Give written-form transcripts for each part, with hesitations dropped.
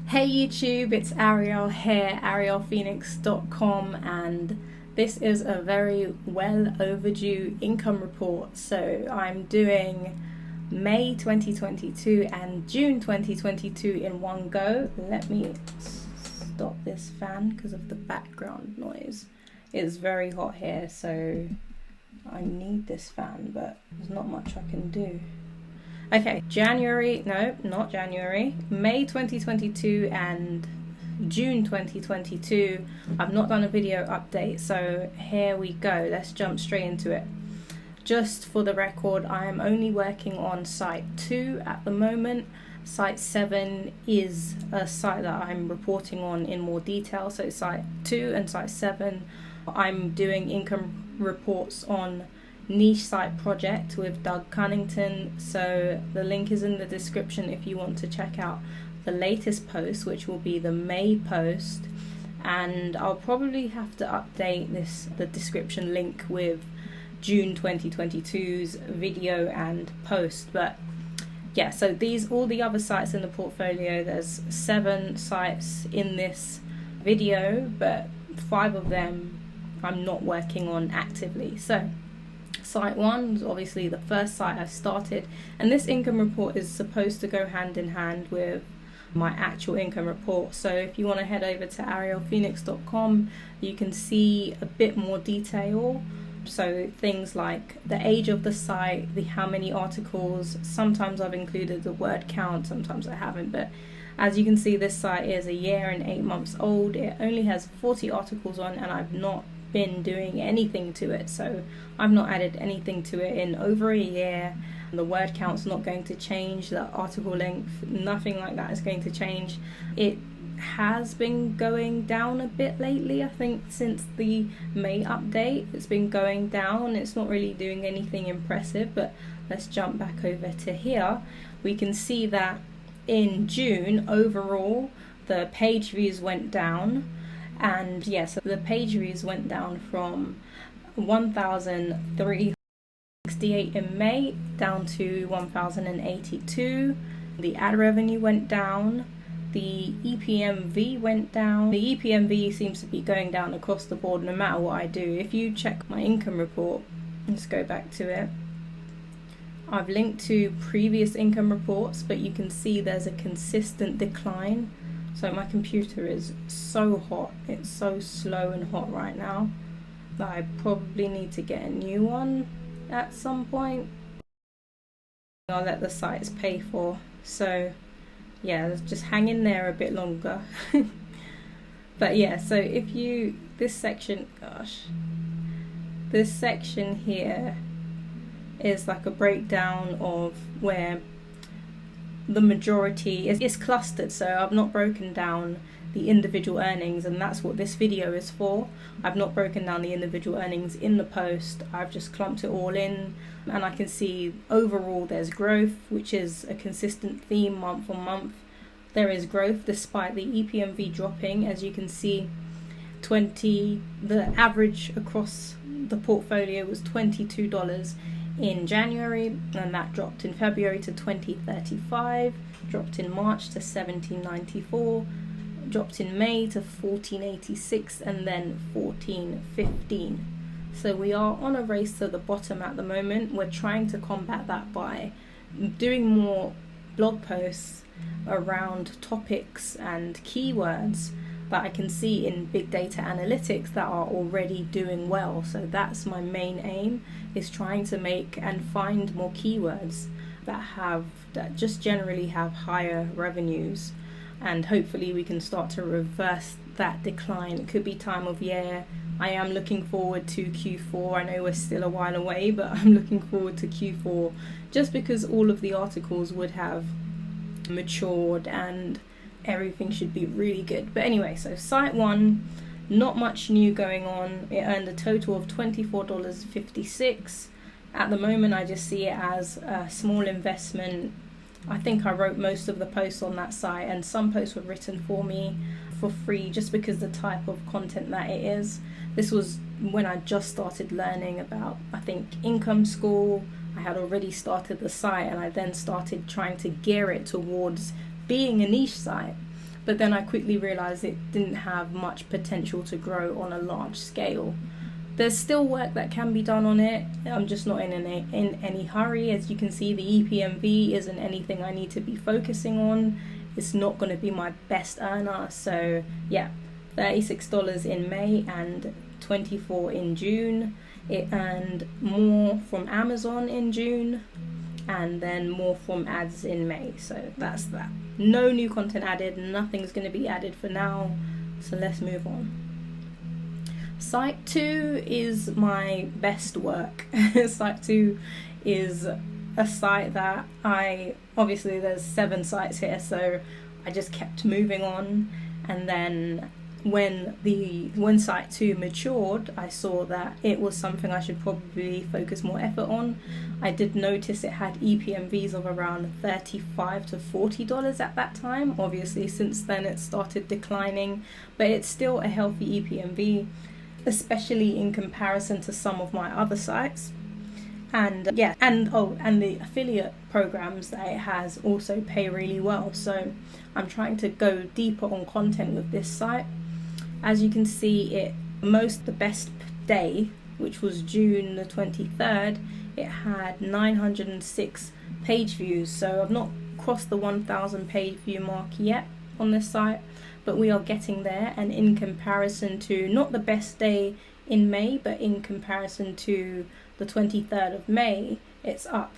Hey YouTube, it's Ariel here, arielphoenix.com, and this is a very well overdue income report. So I'm doing May 2022 and June 2022 in one go. Let me stop this fan because of the background noise. It's very hot here, so I need this fan, but there's not much I can do. Okay, May 2022 and June 2022. I've not done a video update, so here we go. Let's jump straight into it. Just for the record, I am only working on site 2 at the moment. Site 7 is a site that I'm reporting on in more detail. So site 2 and site 7, I'm doing income reports on niche site project with Doug Cunnington, so the link is in the description if you want to check out the latest post, which will be the May post. And I'll probably have to update the description link with June 2022's video and post. But yeah, so all the other sites in the portfolio, there's 7 sites in this video, but 5 of them I'm not working on actively. So site 1 is obviously the first site I started, and this income report is supposed to go hand in hand with my actual income report. So if you want to head over to arielphoenix.com, you can see a bit more detail. So things like the age of the site, how many articles, sometimes I've included the word count, sometimes I haven't, but as you can see, this site is a year and 8 months old. It only has 40 articles on, and I've not been doing anything to it, so I've not added anything to it in over a year. The word count's not going to change, the article length, nothing like that is going to change. It has been going down a bit lately. I think since the May update it's been going down. It's not really doing anything impressive, but let's jump back over to here. We can see that in June overall the page views went down. And yeah, so the page views went down from 1,368 in May down to 1,082. The ad revenue went down. The EPMV went down. The EPMV seems to be going down across the board no matter what I do. If you check my income report, let's go back to it. I've linked to previous income reports, but you can see there's a consistent decline. So my computer is so hot, it's so slow and hot right now that I probably need to get a new one at some point. I'll let the sites pay for, so yeah, just hang in there a bit longer. But yeah, so this section here is like a breakdown of where the majority is clustered. So I've not broken down the individual earnings, and that's what this video is for. I've not broken down the individual earnings in the post. I've just clumped it all in, and I can see overall there's growth, which is a consistent theme month on month. There is growth despite the EPMV dropping. As you can see, the average across the portfolio was $22 in January, and that dropped in February to $20.35, dropped in March to $17.94, dropped in May to $14.86, and then $14.15. So we are on a race to the bottom at the moment. We're trying to combat that by doing more blog posts around topics and keywords that I can see in big data analytics that are already doing well. So that's my main aim, is trying to make and find more keywords that just generally have higher revenues, and hopefully we can start to reverse that decline. It could be time of year. I am looking forward to Q4. I know we're still a while away, but I'm looking forward to Q4 just because all of the articles would have matured and everything should be really good. But anyway, so site 1, not much new going on. It earned a total of $24.56. At the moment I just see it as a small investment. I think I wrote most of the posts on that site, and some posts were written for me for free just because the type of content that it is. This was when I just started learning about, I think, Income School. I had already started the site, and I then started trying to gear it towards being a niche site. but then I quickly realized it didn't have much potential to grow on a large scale. There's still work that can be done on it. I'm just not in any hurry. As you can see, the EPMV isn't anything I need to be focusing on. It's not going to be my best earner. So yeah, $36 in May and $24 in June. It earned more from Amazon in June and then more from ads in May. So that's that. No new content added. Nothing's going to be added for now. So let's move on. Site 2 is my best work. Site 2 is a site that obviously there's 7 sites here, so I just kept moving on, and then when Site 2 matured, I saw that it was something I should probably focus more effort on. I did notice it had EPMVs of around $35 to $40 at that time. Obviously since then it started declining, but it's still a healthy EPMV, especially in comparison to some of my other sites. And the affiliate programs that it has also pay really well. So I'm trying to go deeper on content with this site. As you can see, the best day, which was June the 23rd, it had 906 page views. So I've not crossed the 1,000 page view mark yet on this site, but we are getting there. And in comparison to not the best day in May, but in comparison to the 23rd of May, it's up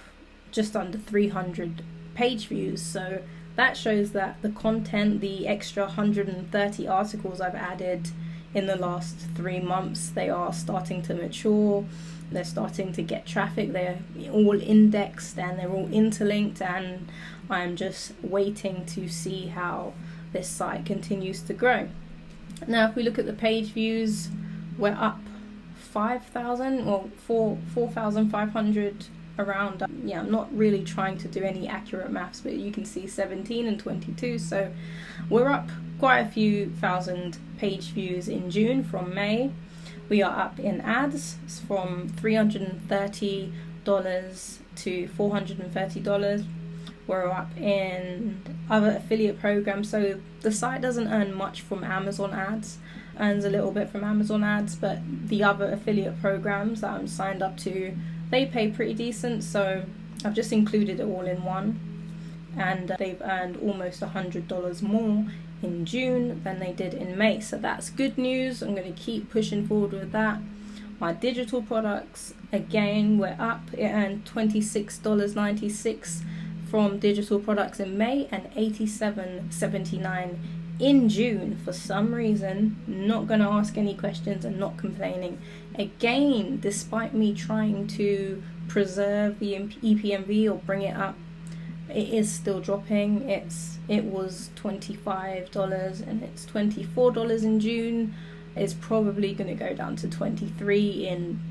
just under 300 page views. So that shows that the content, the extra 130 articles I've added in the last 3 months, they are starting to mature. They're starting to get traffic. They're all indexed and they're all interlinked, and I'm just waiting to see how this site continues to grow. Now, if we look at the page views, we're up 5,000 or 4,500 around. I'm not really trying to do any accurate maths, but you can see 17 and 22. So we're up quite a few thousand page views in June from May. We are up in ads from $330 to $430. We're up in other affiliate programs. So the site doesn't earn much from Amazon ads, earns a little bit from Amazon ads, but the other affiliate programs that I'm signed up to, they pay pretty decent. So I've just included it all in one, and they've earned almost $100 more in June than they did in May. So that's good news. I'm going to keep pushing forward with that. My digital products, again, we're up. It earned $26.96 from digital products in May and $87.79 in June. For some reason, not going to ask any questions and not complaining. Again, despite me trying to preserve the EPMV or bring it up, it is still dropping. It was $25 and it's $24 in June. It's probably going to go down to $23 in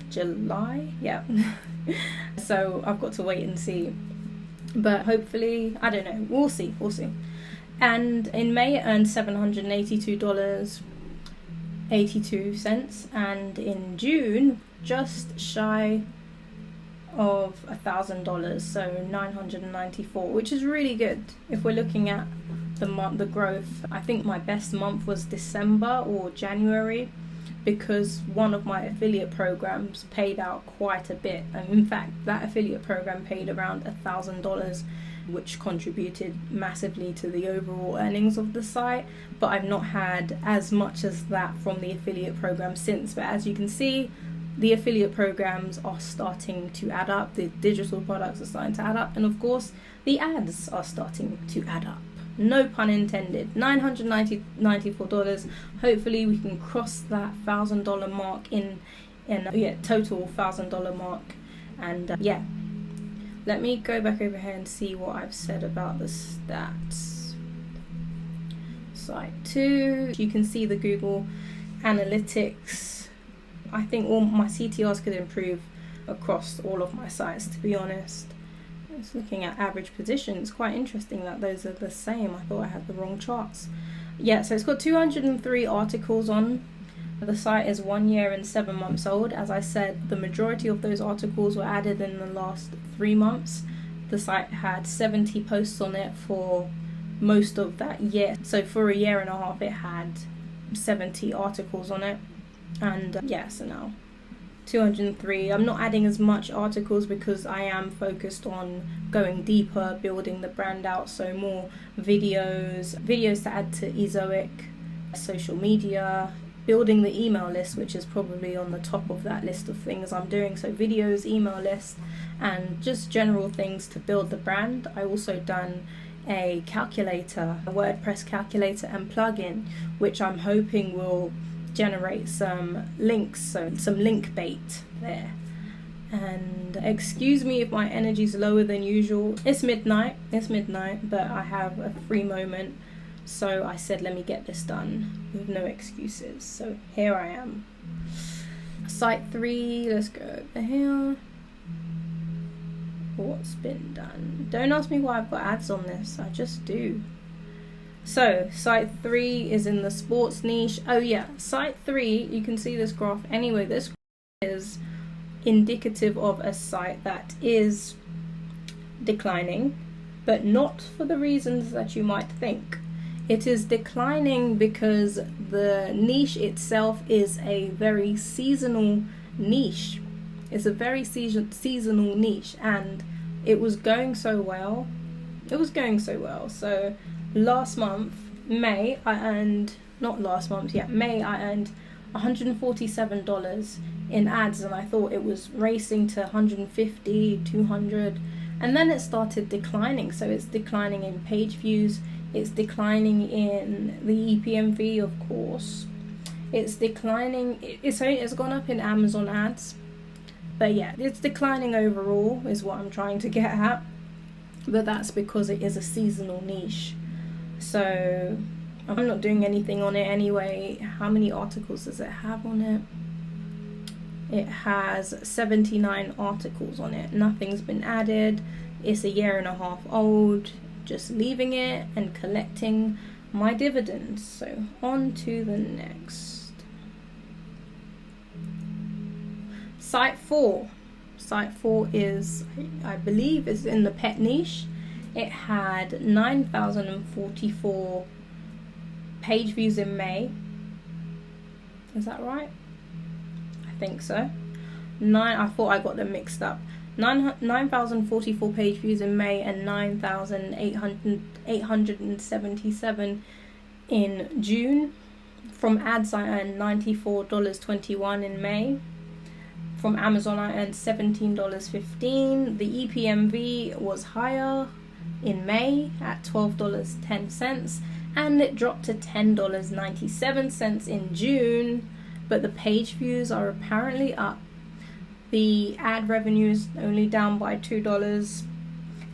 July. Yeah. So I've got to wait and see. But hopefully, I don't know. We'll see. And in May, it earned $782.82, and in June, just shy of $1,000, so $994, which is really good. If we're looking at the growth, I think my best month was December or January, because one of my affiliate programs paid out quite a bit. And in fact, that affiliate program paid around $1,000, which contributed massively to the overall earnings of the site. But I've not had as much as that from the affiliate program since. But as you can see, the affiliate programs are starting to add up. The digital products are starting to add up. And of course, the ads are starting to add up. No pun intended. $994. Hopefully we can cross that $1,000 mark in total $1,000 mark. And let me go back over here and see what I've said about the stats. Site 2, you can see the Google Analytics. I think all my CTRs could improve across all of my sites, to be honest. It's looking at average position. It's quite interesting that those are the same. I thought I had the wrong charts. Yeah, so it's got 203 articles on. The site is 1 year and 7 months old. As I said, the majority of those articles were added in the last 3 months. The site had 70 posts on it for most of that year. So for a year and a half, it had 70 articles on it. And so now 203. I'm not adding as much articles because I am focused on going deeper, building the brand out. So more videos to add to Ezoic, social media, building the email list, which is probably on the top of that list of things I'm doing. So videos, email list, and just general things to build the brand. I also done a calculator, a WordPress calculator and plugin, which I'm hoping will generate some links, so some link bait there. And excuse me if my energy's lower than usual. It's midnight, but I have a free moment. So I said, let me get this done with no excuses. So here I am. Site 3, let's go over here. What's been done? Don't ask me why I've got ads on this, I just do. So site 3 is in the sports niche. Oh yeah, site 3, you can see this graph. Anyway, this is indicative of a site that is declining, but not for the reasons that you might think. It is declining because the niche itself is a very seasonal niche. It's a very seasonal niche, and it was going so well. So last month, May, I earned $147 in ads, and I thought it was racing to 150, 200, and then it started declining. So it's declining in page views, it's declining in the EPMV, of course. It's declining, it's gone up in Amazon ads, but yeah, it's declining overall is what I'm trying to get at. But that's because it is a seasonal niche. So I'm not doing anything on it anyway. How many articles does it have on it? It has 79 articles on it. Nothing's been added. It's a year and a half old. Just leaving it and collecting my dividends. So on to the next. Site 4. Site 4 is, I believe, is in the pet niche. It had 9,044 page views in May. Is that right? I think so. I thought I got them mixed up. 9,044 page views in May and 9,877 in June. From ads, I earned $94.21 in May. From Amazon, I earned $17.15. The EPMV was higher in May at $12.10, and it dropped to $10.97 in June, but the page views are apparently up. The ad revenue is only down by $2,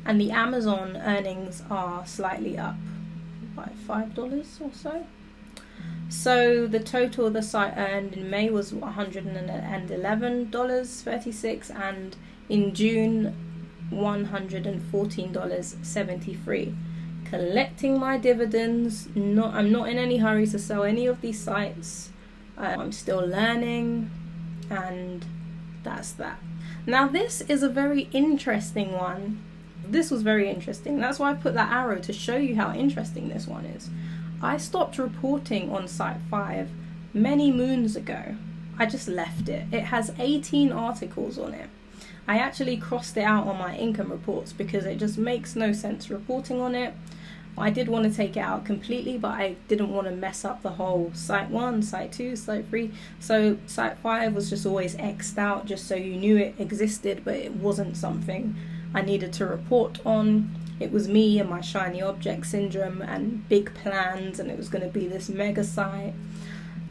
and the Amazon earnings are slightly up by $5 or so. So the total of the site earned in May was $111.36, and in June $114.73. Collecting my dividends. I'm not in any hurry to sell any of these sites. I'm still learning, and that's that. Now this is a very interesting one. This was very interesting. That's why I put that arrow to show you how interesting this one is. I stopped reporting on site 5 many moons ago. I just left it. It has 18 articles on it. I actually crossed it out on my income reports because it just makes no sense reporting on it. I did want to take it out completely, but I didn't want to mess up the whole site 1, site 2, site 3. So site 5 was just always X'd out just so you knew it existed, but it wasn't something I needed to report on. It was me and my shiny object syndrome and big plans, and it was going to be this mega site.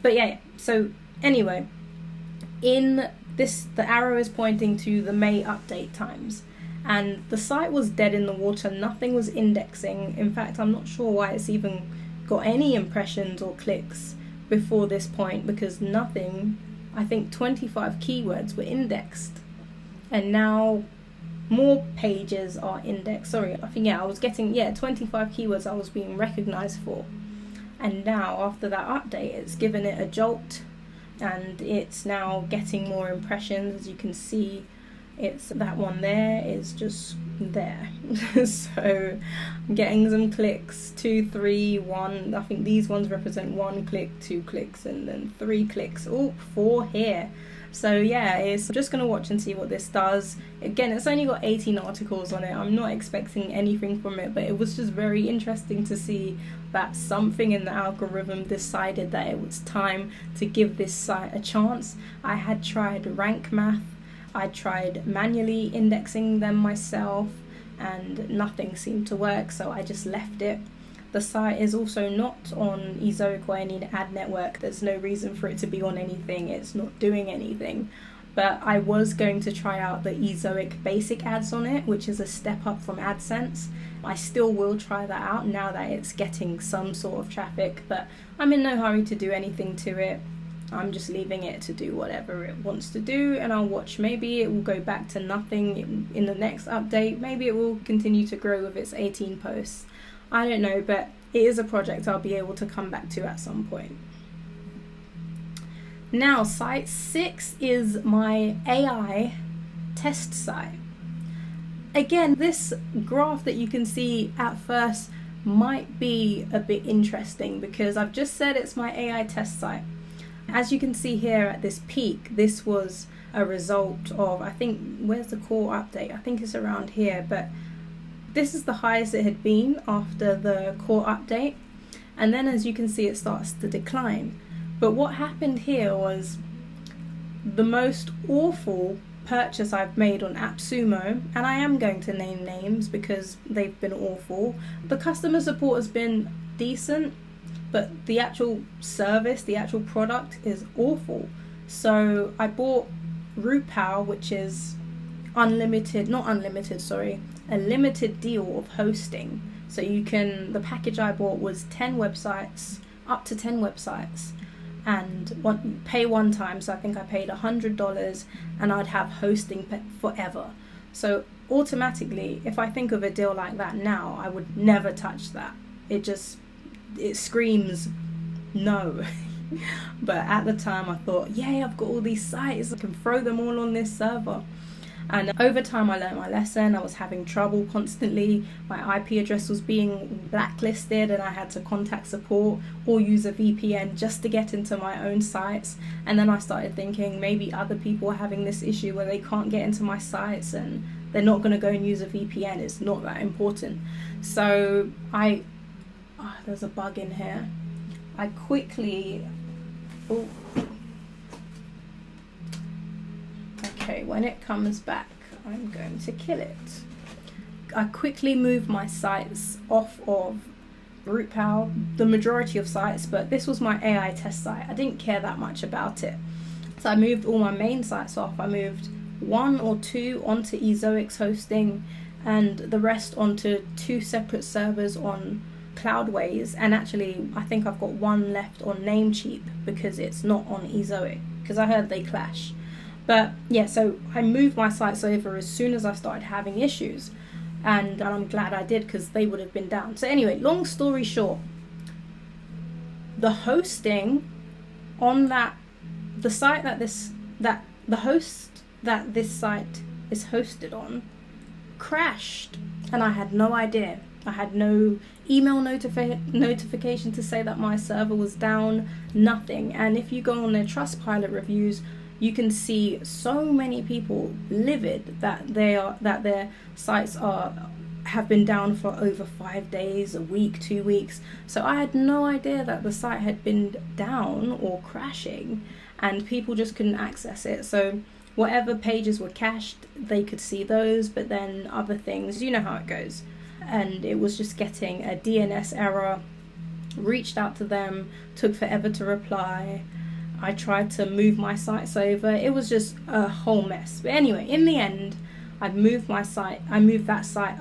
But yeah, so anyway, in this, the arrow is pointing to the May update times, and the site was dead in the water. Nothing was indexing. In fact, I'm not sure why it's even got any impressions or clicks before this point, because nothing, I think 25 keywords were indexed, and now more pages are indexed. Sorry, I think, I was getting 25 keywords I was being recognized for, and now after that update it's given it a jolt, and it's now getting more impressions. As you can see, It's that one there is just there. So I'm getting some clicks, 2, 3, 1. I think these ones represent 1 click, 2 clicks, and then 3 clicks. Oh, 4 here. So yeah, I'm just going to watch and see what this does. Again, it's only got 18 articles on it. I'm not expecting anything from it, but it was just very interesting to see that something in the algorithm decided that it was time to give this site a chance. I had tried Rank Math, I tried manually indexing them myself, and nothing seemed to work, so I just left it. The site is also not on Ezoic or any ad network. There's no reason for it to be on anything. It's not doing anything. But I was going to try out the Ezoic basic ads on it, which is a step up from AdSense. I still will try that out now that it's getting some sort of traffic, but I'm in no hurry to do anything to it. I'm just leaving it to do whatever it wants to do, and I'll watch. Maybe it will go back to nothing in the next update. Maybe it will continue to grow with its 18 posts. I don't know, but it is a project I'll be able to come back to at some point. Now, site 6 is my AI test site. Again, this graph that you can see at first might be a bit interesting because I've just said it's my AI test site. As you can see here at this peak, this was a result of, I think, where's the core update? I think it's around here, but this is the highest it had been after the core update. And then as you can see, it starts to decline. But what happened here was the most awful purchase I've made on AppSumo, and I am going to name names because they've been awful. The customer support has been decent, but the actual service, the actual product is awful. So I bought RuPow, which is a limited deal of hosting. So the package I bought was 10 websites, up to 10 websites, and pay one time. So I think I paid $100 and I'd have hosting forever. So automatically, if I think of a deal like that now, I would never touch that. It screams no. But at the time I thought, yay, I've got all these sites, I can throw them all on this server. And over time I learned my lesson. I was having trouble constantly. My IP address was being blacklisted and I had to contact support or use a VPN just to get into my own sites. And then I started thinking maybe other people are having this issue where they can't get into my sites and they're not going to go and use a VPN. It's not that important. So there's a bug in here. I quickly... Okay, when it comes back, I'm going to kill it. I quickly moved my sites off of RuPow, the majority of sites, but this was my AI test site. I didn't care that much about it. So I moved all my main sites off. I moved 1 or 2 onto Ezoic's hosting and the rest onto 2 separate servers on Cloudways. And actually, I think I've got 1 left on Namecheap because it's not on Ezoic, because I heard they clash. But yeah, so I moved my sites over as soon as I started having issues, and I'm glad I did because they would have been down. So anyway, long story short, the hosting on the host that this site is hosted on crashed, and I had no idea. I had no email notification to say that my server was down, nothing. And if you go on their Trustpilot reviews, you can see so many people livid that their sites have been down for over 5 days, a week, 2 weeks. So I had no idea that the site had been down or crashing, and people just couldn't access it. So whatever pages were cached, they could see those, but then other things, you know how it goes. And it was just getting a DNS error. Reached out to them, took forever to reply. I tried to move my sites over. It was just a whole mess. But anyway, in the end, I moved that site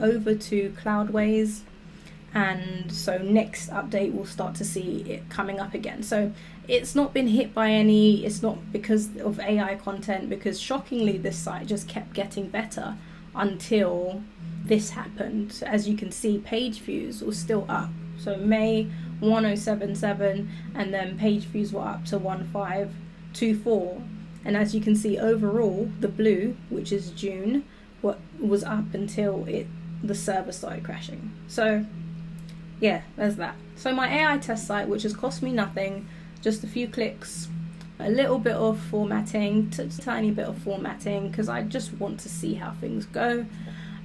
over to Cloudways, and so next update we'll start to see it coming up again. So it's not been hit by it's not because of AI content, because shockingly this site just kept getting better until this happened. As you can see, page views were still up. So May 1077, and then page views were up to 1524, And as you can see, overall, the blue, which is June, what was up until the server started crashing. So yeah, there's that. So my AI test site, which has cost me nothing, just a few clicks, a little bit of formatting, tiny bit of formatting, because I just want to see how things go.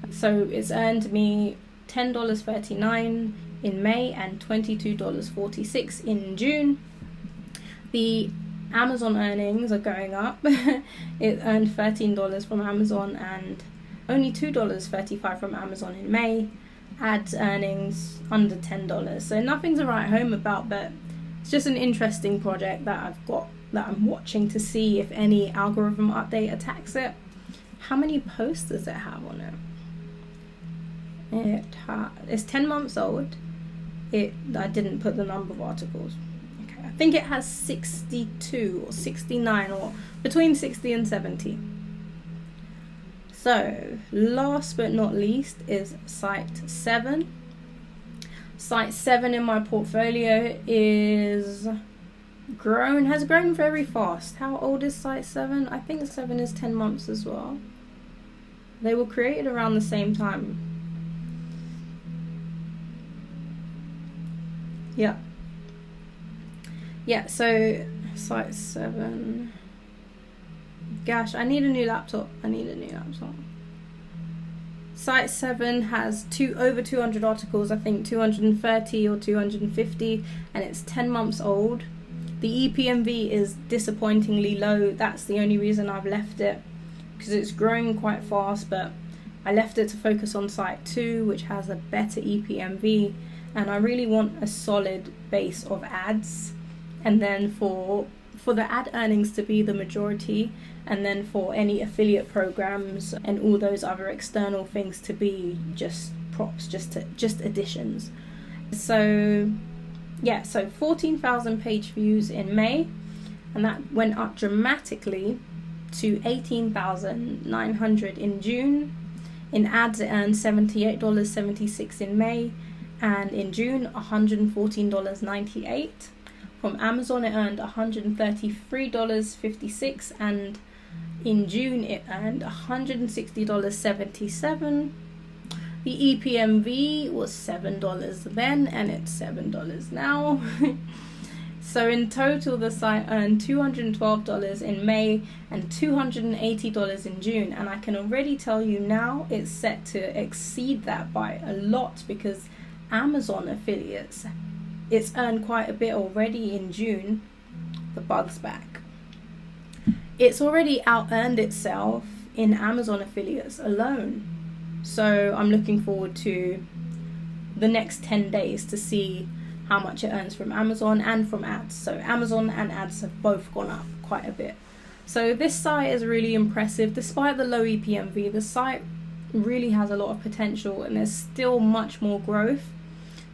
So it's earned me $10.39 in May and $22.46 in June. The Amazon earnings are going up. It earned $13 from Amazon and only $2.35 from Amazon in May. Ads earnings under $10. So nothing to write home about, but it's just an interesting project that I've got, that I'm watching to see if any algorithm update attacks it. How many posts does it have on it? It's 10 months old. I didn't put the number of articles. Okay, I think it has 62 or 69, or between 60 and 70. So last but not least is Site 7. Site 7 in my portfolio has grown very fast. How old is Site 7? I think 7 is 10 months as well. They were created around the same time. Yeah, so Site 7. Gosh, I need a new laptop. Site 7 has over 200 articles, I think 230 or 250, and it's 10 months old. The EPMV is disappointingly low. That's the only reason I've left it, because it's growing quite fast, but I left it to focus on Site 2, which has a better EPMV, and I really want a solid base of ads, and then for the ad earnings to be the majority, and then for any affiliate programs and all those other external things to be just props, just additions. So yeah, so 14,000 page views in May, and that went up dramatically to 18,900 in June. In ads, it earned $78.76 in May, and in June $114.98. From Amazon, it earned $133.56, and in June it earned $160.77. The EPMV was $7 then, and it's $7 now. So in total, the site earned $212 in May and $280 in June, and I can already tell you now it's set to exceed that by a lot, because Amazon affiliates, it's earned quite a bit already in June. The bug's back. It's already out-earned itself in Amazon affiliates alone. So I'm looking forward to the next 10 days to see how much it earns from Amazon and from ads. So Amazon and ads have both gone up quite a bit. So this site is really impressive. Despite the low EPMV, the site really has a lot of potential, and there's still much more growth.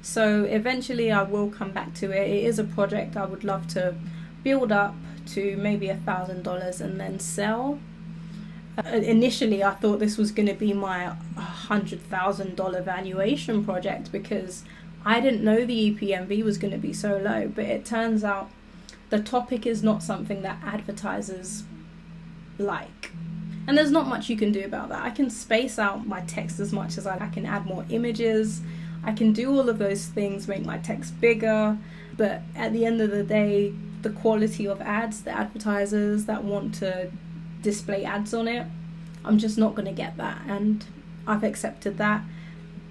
So eventually I will come back to it. It is a project I would love to build up to maybe $1,000 and then sell. Initially I thought this was going to be my $100,000 valuation project, because I didn't know the EPMV was going to be so low, but it turns out the topic is not something that advertisers like. And there's not much you can do about that. I can space out my text as much as I can add more images. I can do all of those things, make my text bigger, but at the end of the day, the quality of ads, the advertisers that want to display ads on it, I'm just not going to get that, and I've accepted that.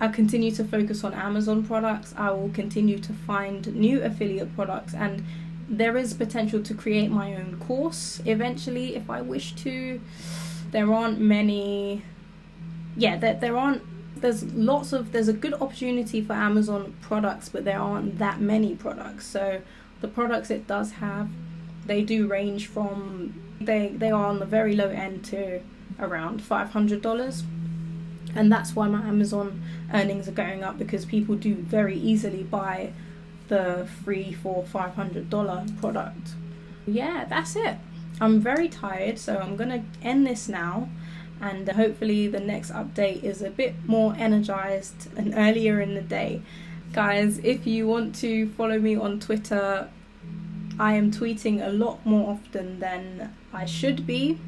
I'll continue to focus on Amazon products. I will continue to find new affiliate products, and there is potential to create my own course eventually if I wish to. There aren't many, there's a good opportunity for Amazon products, but there aren't that many products. So the products it does have, they do range from, they are on the very low end to around $500. And that's why my Amazon earnings are going up, because people do very easily buy the $300, $400, $500 product. Yeah, that's it. I'm very tired, so I'm gonna end this now, and hopefully the next update is a bit more energized and earlier in the day. Guys, if you want to follow me on Twitter, I am tweeting a lot more often than I should be,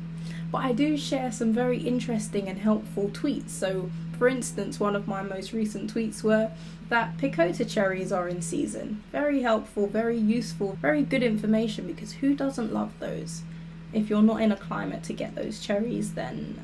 but I do share some very interesting and helpful tweets. So for instance, one of my most recent tweets were that picota cherries are in season. Very helpful, very useful, very good information, because who doesn't love those? If you're not in a climate to get those cherries, then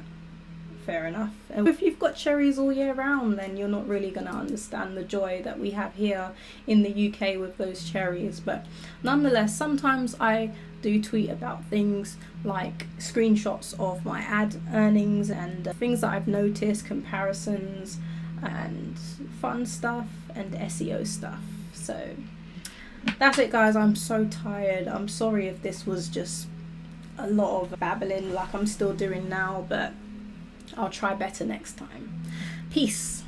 fair enough. And if you've got cherries all year round, then you're not really going to understand the joy that we have here in the UK with those cherries. But nonetheless, sometimes I do tweet about things like screenshots of my ad earnings and things that I've noticed, comparisons and fun stuff and SEO stuff. So that's it, guys. I'm so tired. I'm sorry if this was just a lot of babbling like I'm still doing now, but I'll try better next time. Peace.